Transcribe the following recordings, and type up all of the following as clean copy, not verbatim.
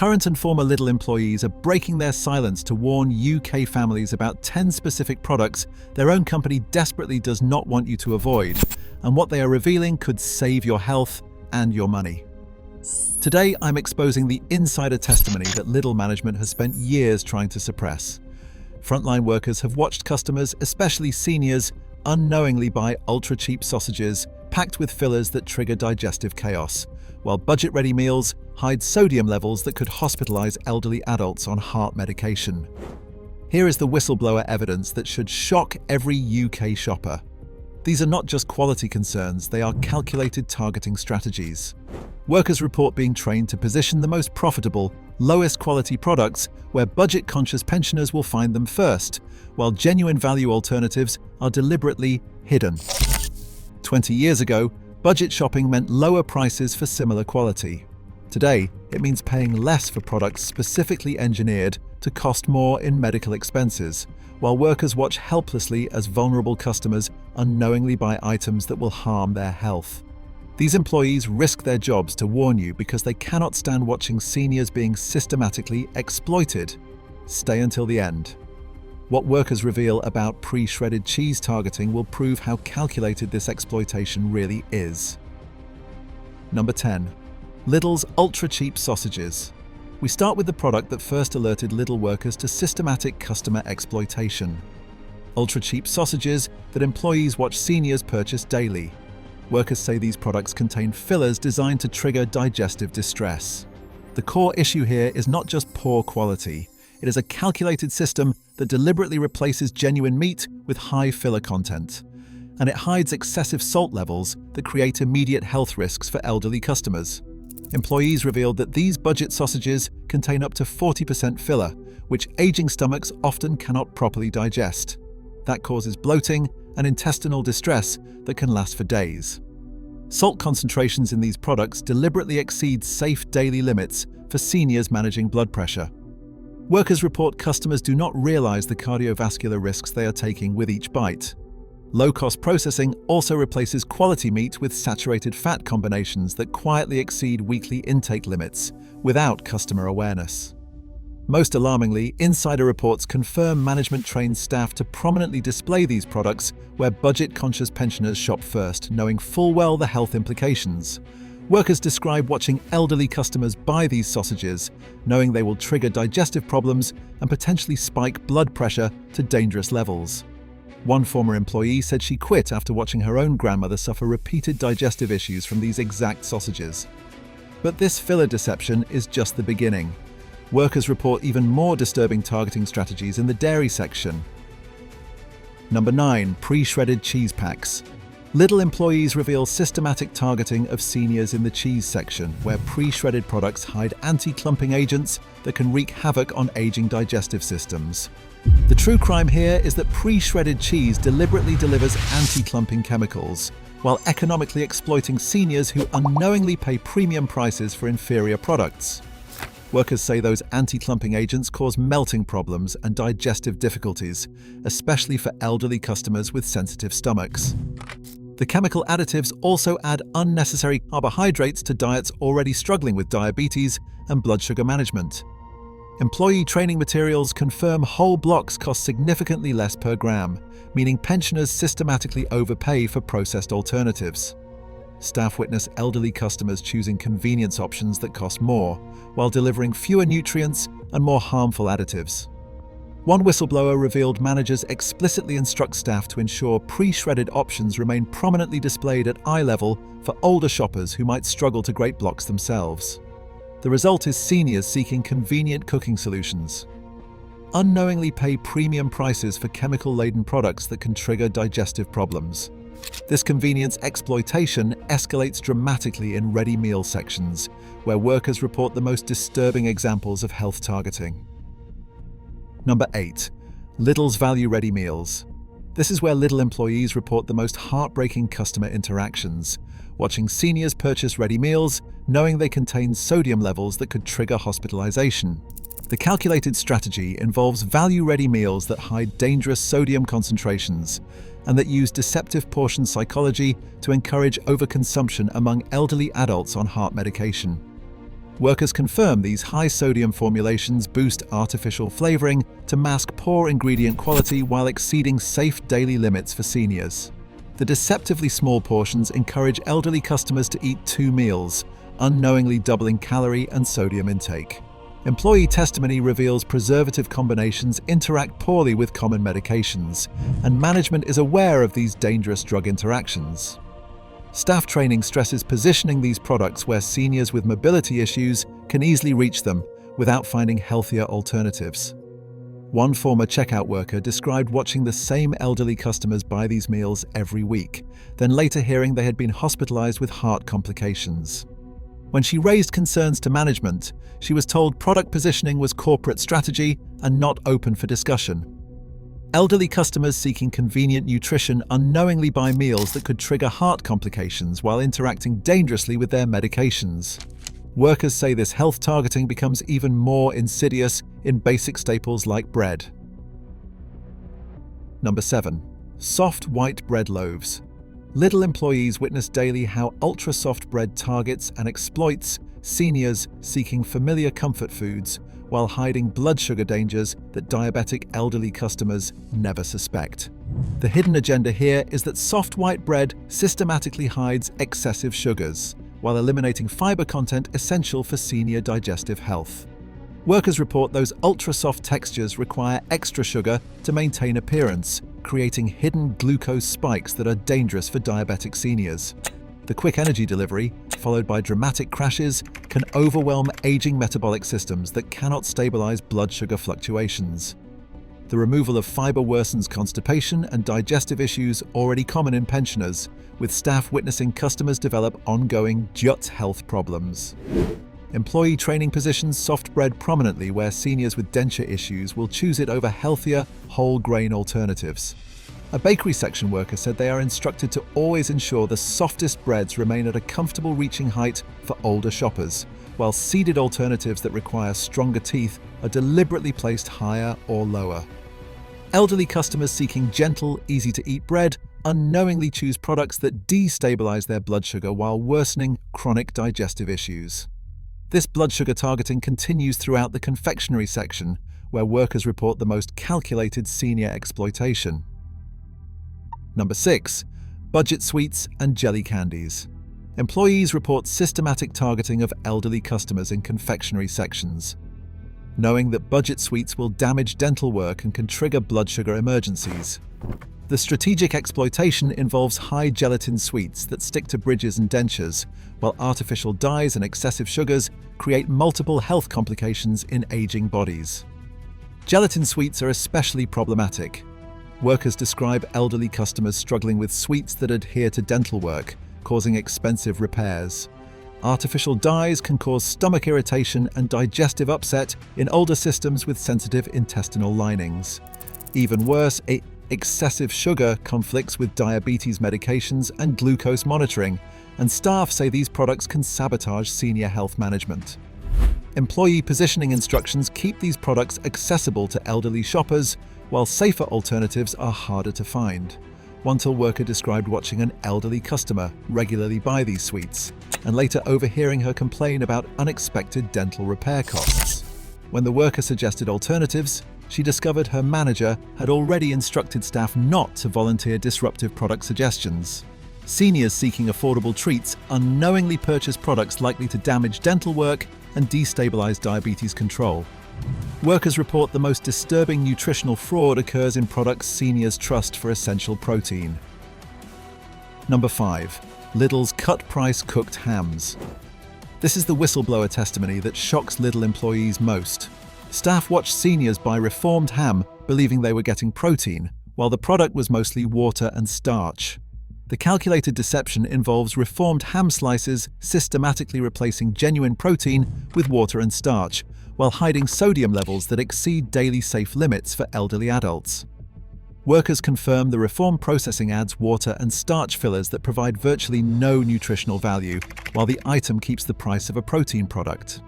Current and former Lidl employees are breaking their silence to warn UK families about 10 specific products their own company desperately does not want you to avoid, and what they are revealing could save your health and your money. Today, I'm exposing the insider testimony that Lidl management has spent years trying to suppress. Frontline workers have watched customers, especially seniors, unknowingly buy ultra-cheap sausages packed with fillers that trigger digestive chaos, while budget-ready meals hide sodium levels that could hospitalize elderly adults on heart medication. Here is the whistleblower evidence that should shock every UK shopper. These are not just quality concerns, they are calculated targeting strategies. Workers report being trained to position the most profitable, lowest quality products where budget-conscious pensioners will find them first, while genuine value alternatives are deliberately hidden. 20 years ago, budget shopping meant lower prices for similar quality. Today, it means paying less for products specifically engineered to cost more in medical expenses, while workers watch helplessly as vulnerable customers unknowingly buy items that will harm their health. These employees risk their jobs to warn you because they cannot stand watching seniors being systematically exploited. Stay until the end. What workers reveal about pre-shredded cheese targeting will prove how calculated this exploitation really is. Number 10. Lidl's ultra-cheap sausages. We start with the product that first alerted Lidl workers to systematic customer exploitation. Ultra-cheap sausages that employees watch seniors purchase daily. Workers say these products contain fillers designed to trigger digestive distress. The core issue here is not just poor quality. It is a calculated system that deliberately replaces genuine meat with high filler content. And it hides excessive salt levels that create immediate health risks for elderly customers. Employees revealed that these budget sausages contain up to 40% filler, which aging stomachs often cannot properly digest. That causes bloating and intestinal distress that can last for days. Salt concentrations in these products deliberately exceed safe daily limits for seniors managing blood pressure. Workers report customers do not realize the cardiovascular risks they are taking with each bite. Low-cost processing also replaces quality meat with saturated fat combinations that quietly exceed weekly intake limits without customer awareness. Most alarmingly, insider reports confirm management trains staff to prominently display these products where budget-conscious pensioners shop first, knowing full well the health implications. Workers describe watching elderly customers buy these sausages, knowing they will trigger digestive problems and potentially spike blood pressure to dangerous levels. One former employee said she quit after watching her own grandmother suffer repeated digestive issues from these exact sausages. But this filler deception is just the beginning. Workers report even more disturbing targeting strategies in the dairy section. Number 9. Pre-shredded cheese packs. Lidl employees reveal systematic targeting of seniors in the cheese section, where pre-shredded products hide anti-clumping agents that can wreak havoc on aging digestive systems. The true crime here is that pre-shredded cheese deliberately delivers anti-clumping chemicals, while economically exploiting seniors who unknowingly pay premium prices for inferior products. Workers say those anti-clumping agents cause melting problems and digestive difficulties, especially for elderly customers with sensitive stomachs. The chemical additives also add unnecessary carbohydrates to diets already struggling with diabetes and blood sugar management. Employee training materials confirm whole blocks cost significantly less per gram, meaning pensioners systematically overpay for processed alternatives. Staff witness elderly customers choosing convenience options that cost more, while delivering fewer nutrients and more harmful additives. One whistleblower revealed managers explicitly instruct staff to ensure pre-shredded options remain prominently displayed at eye level for older shoppers who might struggle to grate blocks themselves. The result is seniors seeking convenient cooking solutions. Unknowingly pay premium prices for chemical-laden products that can trigger digestive problems. This convenience exploitation escalates dramatically in ready meal sections, where workers report the most disturbing examples of health targeting. Number 8. Lidl's value ready meals. This is where Lidl employees report the most heartbreaking customer interactions, watching seniors purchase ready meals, knowing they contain sodium levels that could trigger hospitalization. The calculated strategy involves value-ready meals that hide dangerous sodium concentrations and that use deceptive portion psychology to encourage overconsumption among elderly adults on heart medication. Workers confirm these high-sodium formulations boost artificial flavoring to mask poor ingredient quality while exceeding safe daily limits for seniors. The deceptively small portions encourage elderly customers to eat 2 meals, unknowingly doubling calorie and sodium intake. Employee testimony reveals preservative combinations interact poorly with common medications, and management is aware of these dangerous drug interactions. Staff training stresses positioning these products where seniors with mobility issues can easily reach them without finding healthier alternatives. One former checkout worker described watching the same elderly customers buy these meals every week, then later hearing they had been hospitalized with heart complications. When she raised concerns to management, she was told product positioning was corporate strategy and not open for discussion. Elderly customers seeking convenient nutrition unknowingly buy meals that could trigger heart complications while interacting dangerously with their medications. Workers say this health targeting becomes even more insidious in basic staples like bread. Number 7. Soft white bread loaves. Lidl employees witness daily how ultra-soft bread targets and exploits seniors seeking familiar comfort foods while hiding blood sugar dangers that diabetic elderly customers never suspect. The hidden agenda here is that soft white bread systematically hides excessive sugars, while eliminating fiber content essential for senior digestive health. Workers report those ultra-soft textures require extra sugar to maintain appearance, creating hidden glucose spikes that are dangerous for diabetic seniors. The quick energy delivery, followed by dramatic crashes, can overwhelm aging metabolic systems that cannot stabilize blood sugar fluctuations. The removal of fiber worsens constipation and digestive issues already common in pensioners, with staff witnessing customers develop ongoing gut health problems. Employee training positions soft bread prominently where seniors with denture issues will choose it over healthier, whole grain alternatives. A bakery section worker said they are instructed to always ensure the softest breads remain at a comfortable reaching height for older shoppers, while seeded alternatives that require stronger teeth are deliberately placed higher or lower. Elderly customers seeking gentle, easy-to-eat bread unknowingly choose products that destabilize their blood sugar while worsening chronic digestive issues. This blood sugar targeting continues throughout the confectionery section, where workers report the most calculated senior exploitation. Number 6. Budget sweets and jelly candies. Employees report systematic targeting of elderly customers in confectionery sections. Knowing that budget sweets will damage dental work and can trigger blood sugar emergencies. The strategic exploitation involves high gelatin sweets that stick to bridges and dentures, while artificial dyes and excessive sugars create multiple health complications in aging bodies. Gelatin sweets are especially problematic. Workers describe elderly customers struggling with sweets that adhere to dental work, causing expensive repairs. Artificial dyes can cause stomach irritation and digestive upset in older systems with sensitive intestinal linings. Even worse, excessive sugar conflicts with diabetes medications and glucose monitoring, and staff say these products can sabotage senior health management. Employee positioning instructions keep these products accessible to elderly shoppers, while safer alternatives are harder to find. One Till worker described watching an elderly customer regularly buy these sweets, and later overhearing her complain about unexpected dental repair costs. When the worker suggested alternatives, she discovered her manager had already instructed staff not to volunteer disruptive product suggestions. Seniors seeking affordable treats unknowingly purchase products likely to damage dental work and destabilize diabetes control. Workers report the most disturbing nutritional fraud occurs in products seniors trust for essential protein. Number 5. Lidl's cut-price cooked hams. This is the whistleblower testimony that shocks Lidl employees most. Staff watched seniors buy reformed ham, believing they were getting protein, while the product was mostly water and starch. The calculated deception involves reformed ham slices systematically replacing genuine protein with water and starch, while hiding sodium levels that exceed daily safe limits for elderly adults. Workers confirm the reformed processing adds water and starch fillers that provide virtually no nutritional value, while the item keeps the price of a protein product.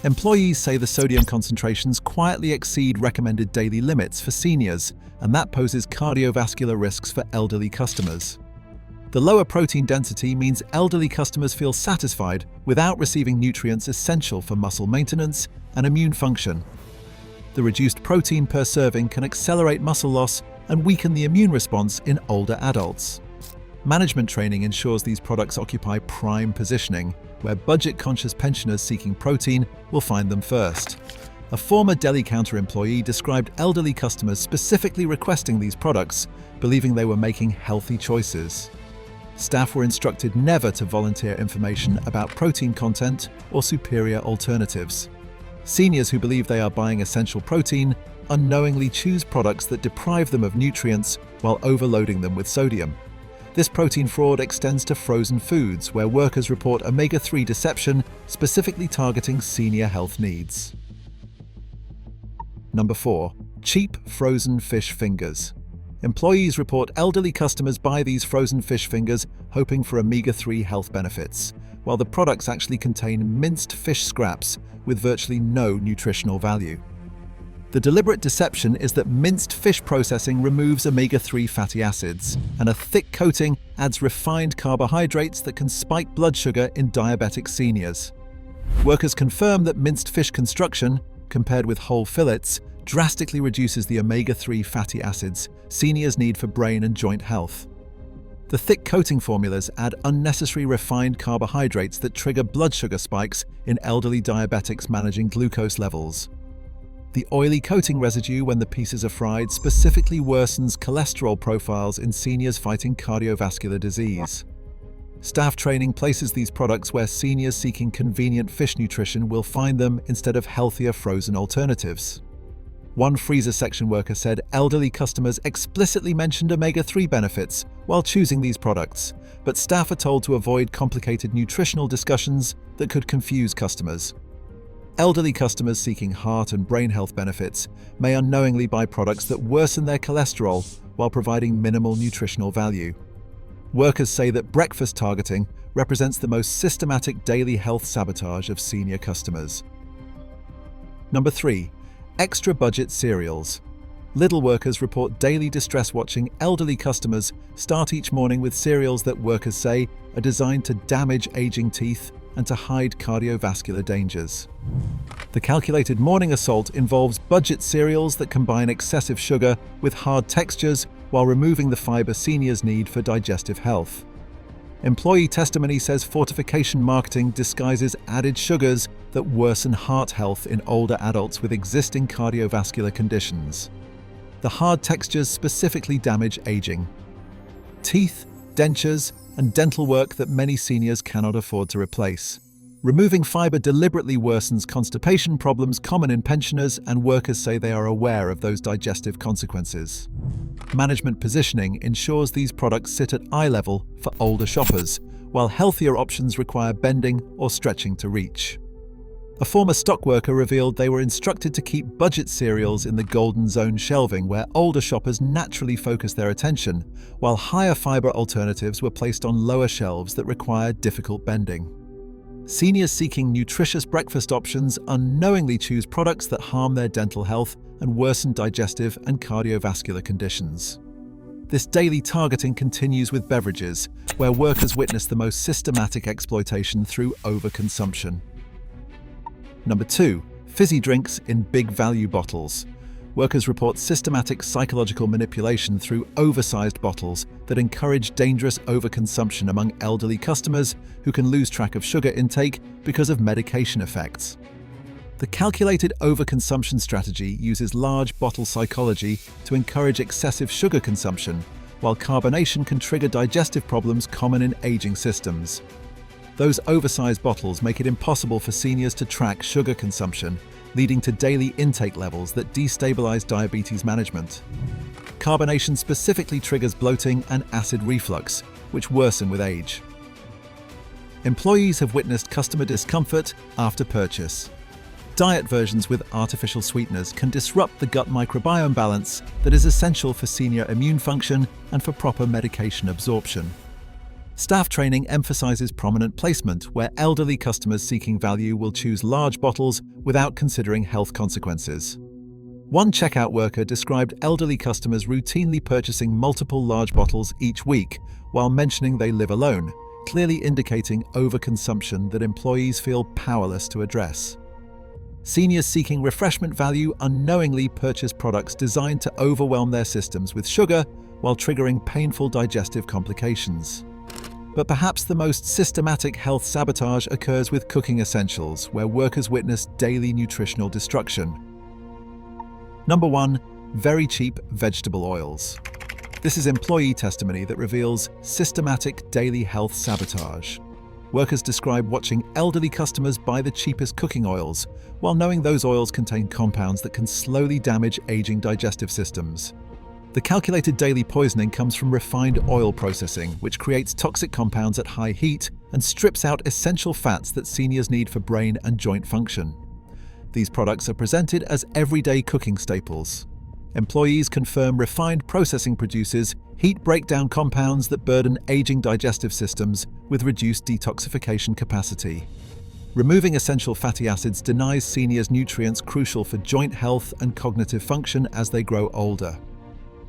Employees say the sodium concentrations quietly exceed recommended daily limits for seniors, and that poses cardiovascular risks for elderly customers. The lower protein density means elderly customers feel satisfied without receiving nutrients essential for muscle maintenance and immune function. The reduced protein per serving can accelerate muscle loss and weaken the immune response in older adults. Management training ensures these products occupy prime positioning, where budget-conscious pensioners seeking protein will find them first. A former deli counter employee described elderly customers specifically requesting these products, believing they were making healthy choices. Staff were instructed never to volunteer information about protein content or superior alternatives. Seniors who believe they are buying essential protein unknowingly choose products that deprive them of nutrients while overloading them with sodium. This protein fraud extends to frozen foods, where workers report omega-3 deception, specifically targeting senior health needs. Number 4. Cheap frozen fish fingers. Employees report elderly customers buy these frozen fish fingers hoping for omega-3 health benefits, while the products actually contain minced fish scraps with virtually no nutritional value. The deliberate deception is that minced fish processing removes omega-3 fatty acids, and a thick coating adds refined carbohydrates that can spike blood sugar in diabetic seniors. Workers confirm that minced fish construction, compared with whole fillets, drastically reduces the omega-3 fatty acids seniors need for brain and joint health. The thick coating formulas add unnecessary refined carbohydrates that trigger blood sugar spikes in elderly diabetics managing glucose levels. The oily coating residue when the pieces are fried specifically worsens cholesterol profiles in seniors fighting cardiovascular disease. Staff training places these products where seniors seeking convenient fish nutrition will find them instead of healthier frozen alternatives. One freezer section worker said elderly customers explicitly mentioned omega-3 benefits while choosing these products, but staff are told to avoid complicated nutritional discussions that could confuse customers. Elderly customers seeking heart and brain health benefits may unknowingly buy products that worsen their cholesterol while providing minimal nutritional value. Workers say that breakfast targeting represents the most systematic daily health sabotage of senior customers. Number 3. Extra budget cereals. Lidl workers report daily distress watching elderly customers start each morning with cereals that workers say are designed to damage aging teeth and to hide cardiovascular dangers. The calculated morning assault involves budget cereals that combine excessive sugar with hard textures while removing the fiber seniors need for digestive health. Employee testimony says fortification marketing disguises added sugars that worsen heart health in older adults with existing cardiovascular conditions. The hard textures specifically damage aging. Teeth, dentures, and dental work that many seniors cannot afford to replace. Removing fiber deliberately worsens constipation problems common in pensioners, and workers say they are aware of those digestive consequences. Management positioning ensures these products sit at eye level for older shoppers, while healthier options require bending or stretching to reach. A former stock worker revealed they were instructed to keep budget cereals in the golden zone shelving, where older shoppers naturally focus their attention, while higher fiber alternatives were placed on lower shelves that require difficult bending. Seniors seeking nutritious breakfast options unknowingly choose products that harm their dental health and worsen digestive and cardiovascular conditions. This daily targeting continues with beverages, where workers witness the most systematic exploitation through overconsumption. Number 2. Fizzy drinks in big value bottles. Workers report systematic psychological manipulation through oversized bottles that encourage dangerous overconsumption among elderly customers who can lose track of sugar intake because of medication effects. The calculated overconsumption strategy uses large bottle psychology to encourage excessive sugar consumption, while carbonation can trigger digestive problems common in aging systems. Those oversized bottles make it impossible for seniors to track sugar consumption, leading to daily intake levels that destabilize diabetes management. Carbonation specifically triggers bloating and acid reflux, which worsen with age. Employees have witnessed customer discomfort after purchase. Diet versions with artificial sweeteners can disrupt the gut microbiome balance that is essential for senior immune function and for proper medication absorption. Staff training emphasizes prominent placement, where elderly customers seeking value will choose large bottles without considering health consequences. One checkout worker described elderly customers routinely purchasing multiple large bottles each week while mentioning they live alone, clearly indicating overconsumption that employees feel powerless to address. Seniors seeking refreshment value unknowingly purchase products designed to overwhelm their systems with sugar while triggering painful digestive complications. But perhaps the most systematic health sabotage occurs with cooking essentials, where workers witness daily nutritional destruction. Number 1. Very cheap vegetable oils. This is employee testimony that reveals systematic daily health sabotage. Workers describe watching elderly customers buy the cheapest cooking oils, while knowing those oils contain compounds that can slowly damage aging digestive systems. The calculated daily poisoning comes from refined oil processing, which creates toxic compounds at high heat and strips out essential fats that seniors need for brain and joint function. These products are presented as everyday cooking staples. Employees confirm refined processing produces heat breakdown compounds that burden aging digestive systems with reduced detoxification capacity. Removing essential fatty acids denies seniors nutrients crucial for joint health and cognitive function as they grow older.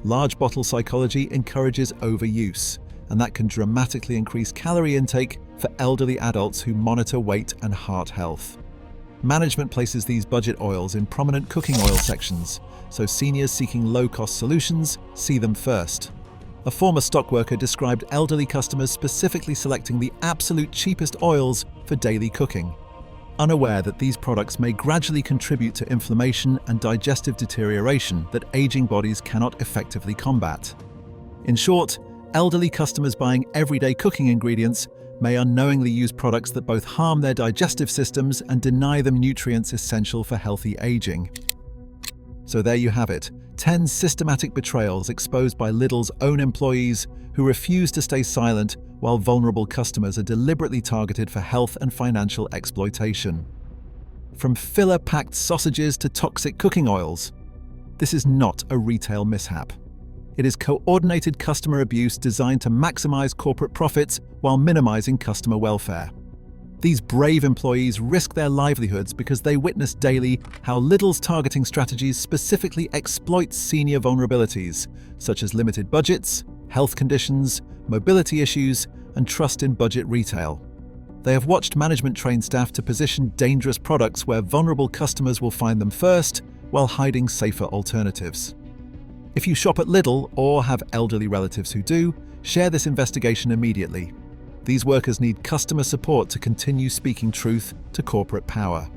Large bottle psychology encourages overuse, and that can dramatically increase calorie intake for elderly adults who monitor weight and heart health. Management places these budget oils in prominent cooking oil sections, so seniors seeking low-cost solutions see them first. A former stock worker described elderly customers specifically selecting the absolute cheapest oils for daily cooking, unaware that these products may gradually contribute to inflammation and digestive deterioration that aging bodies cannot effectively combat. In short, elderly customers buying everyday cooking ingredients may unknowingly use products that both harm their digestive systems and deny them nutrients essential for healthy aging. So there you have it, 10 systematic betrayals exposed by Lidl's own employees who refuse to stay silent while vulnerable customers are deliberately targeted for health and financial exploitation. From filler-packed sausages to toxic cooking oils, this is not a retail mishap. It is coordinated customer abuse designed to maximize corporate profits while minimizing customer welfare. These brave employees risk their livelihoods because they witness daily how Lidl's targeting strategies specifically exploit senior vulnerabilities, such as limited budgets, health conditions, mobility issues, and trust in budget retail. They have watched management train staff to position dangerous products where vulnerable customers will find them first, while hiding safer alternatives. If you shop at Lidl or have elderly relatives who do, share this investigation immediately. These workers need customer support to continue speaking truth to corporate power.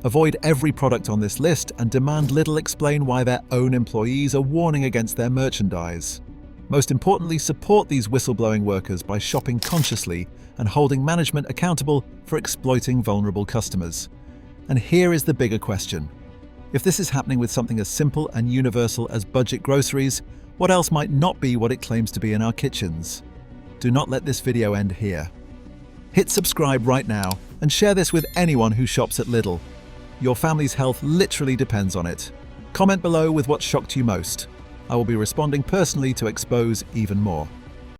Avoid every product on this list and demand Lidl explain why their own employees are warning against their merchandise. Most importantly, support these whistleblowing workers by shopping consciously and holding management accountable for exploiting vulnerable customers. And here is the bigger question. If this is happening with something as simple and universal as budget groceries, what else might not be what it claims to be in our kitchens? Do not let this video end here. Hit subscribe right now and share this with anyone who shops at Lidl. Your family's health literally depends on it. Comment below with what shocked you most. I will be responding personally to expose even more.